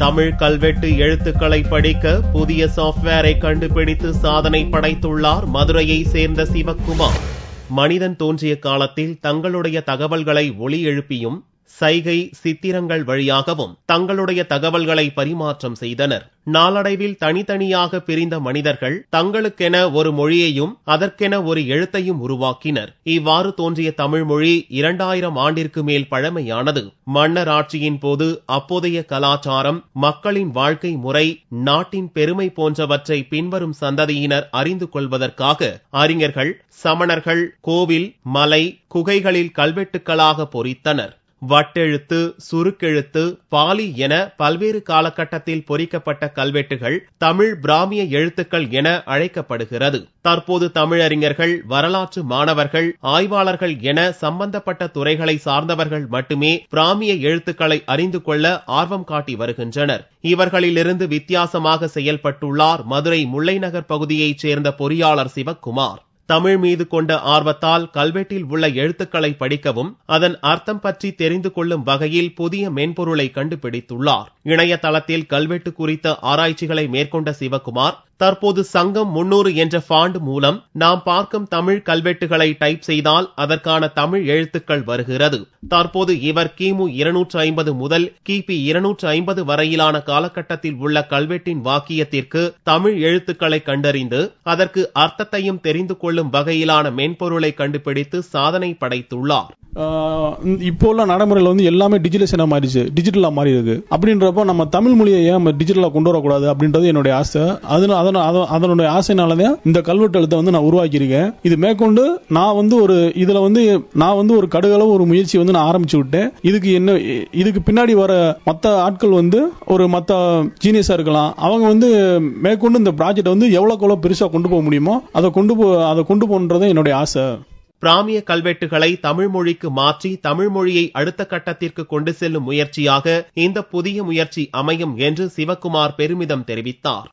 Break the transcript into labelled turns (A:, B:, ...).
A: தமிழ் கல்வெட்டு எழுத்துக்களை படிக்க புதிய சாப்ட்வேரை கண்டுபிடித்து சாதனை படைத்துள்ளார் மதுரையை சேர்ந்த சிவக்குமார். மனிதன் தோன்றிய காலத்தில் தங்களுடைய தகவல்களை ஒலி எழுப்பியும் சைகை சித்திரங்கள் வழியாகவும் தங்களுடைய தகவல்களை பரிமாற்றம் செய்தனர். நாளடைவில் தனித்தனியாக பிரிந்த மனிதர்கள் தங்களுக்கென ஒரு மொழியையும் அதற்கென ஒரு எழுத்தையும் உருவாக்கினர். இவ்வாறு தோன்றிய தமிழ் மொழி 2000 ஆண்டிற்கு மேல் பழமையானது. மன்னர் ஆட்சியின் போது அப்போதைய கலாச்சாரம், மக்களின் வாழ்க்கை முறை, நாட்டின் பெருமை போன்றவற்றை பின்வரும் சந்ததியினர் அறிந்து கொள்வதற்காக அறிஞர்கள் சமணர்கள் கோவில், மலை, குகைகளில் கல்வெட்டுக்களாக பொறித்தனர். வட்டெழுத்து, சுருக்கெழுத்து, பாலி என பல்வேறு காலகட்டத்தில் பொறிக்கப்பட்ட கல்வெட்டுகள் தமிழ் பிராமிய எழுத்துக்கள் என அழைக்கப்படுகிறது. தற்போது தமிழறிஞர்கள், வரலாற்று மாணவர்கள், ஆய்வாளர்கள் என சம்பந்தப்பட்ட துறைகளை சார்ந்தவர்கள் மட்டுமே பிராமிய எழுத்துக்களை அறிந்து கொள்ள ஆர்வம் காட்டி வருகின்றனர். இவர்களிலிருந்து வித்தியாசமாக செயல்பட்டுள்ளார் மதுரை முல்லைநகர் பகுதியைச் சேர்ந்த பொறியாளர் சிவக்குமார். தமிழ் மீது கொண்ட ஆர்வத்தால் கல்வெட்டில் உள்ள எழுத்துக்களை படிக்கவும் அதன் அர்த்தம் பற்றி தெரிந்து கொள்ளும் வகையில் புதிய மென்பொருளை கண்டுபிடித்துள்ளார். இணையதளத்தில் கல்வெட்டு குறித்த ஆராய்ச்சிகளை மேற்கொண்ட சிவக்குமார் தற்போது சங்கம் 300 என்ற ஃபாண்ட் மூலம் நாம் பார்க்கும் தமிழ் கல்வெட்டுகளை டைப் செய்தால் அதற்கான தமிழ் எழுத்துக்கள் வருகிறது. தற்போது இவர் கிமு 250 முதல் கிபி 250 வரையிலான காலகட்டத்தில் உள்ள கல்வெட்டின் வாக்கியத்திற்கு தமிழ் எழுத்துக்களை கண்டறிந்து அதற்கு அர்த்தத்தையும் தெரிந்து கொள்ளும் வகையிலான மென்பொருளை கண்டுபிடித்து சாதனை படைத்துள்ளார்.
B: இப்போ உள்ள நடைமுறையில் வந்து எல்லாமே டிஜிட்டலைசேஷனா மாறிச்சு, டிஜிட்டலா மாறி இருக்கு. அப்படின்றப்போ நம்ம தமிழ் மொழியை ஏன் டிஜிட்டலா கொண்டு வரக்கூடாது அப்படின்றது என்னுடைய ஆசை. அதனுடைய ஆசைனாலதான் இந்த கல்வெட்டு எழுத்தை வந்து நான் உருவாக்கியிருக்கேன். இது மேற்கொண்டு நான் வந்து ஒரு கடுகளவு ஒரு முயற்சி வந்து நான் ஆரம்பிச்சு விட்டேன். இதுக்கு பின்னாடி வர மற்ற ஆட்கள் வந்து ஒரு மற்ற ஜீனியஸா இருக்கலாம். அவங்க வந்து மேற்கொண்டு இந்த ப்ராஜெக்ட் வந்து எவ்வளவு பெருசா கொண்டு போக முடியுமோ அதை கொண்டு போன்றது என்னுடைய ஆசை.
A: பிராமிய கல்வெட்டுகளை தமிழ் மொழிக்கு மாற்றி தமிழ் மொழியை அடுத்த கட்டத்திற்கு கொண்டு செல்லும் முயற்சியாக இந்த புதிய முயற்சி அமையும் என்று சிவக்குமார் பெருமிதம் தெரிவித்தார்.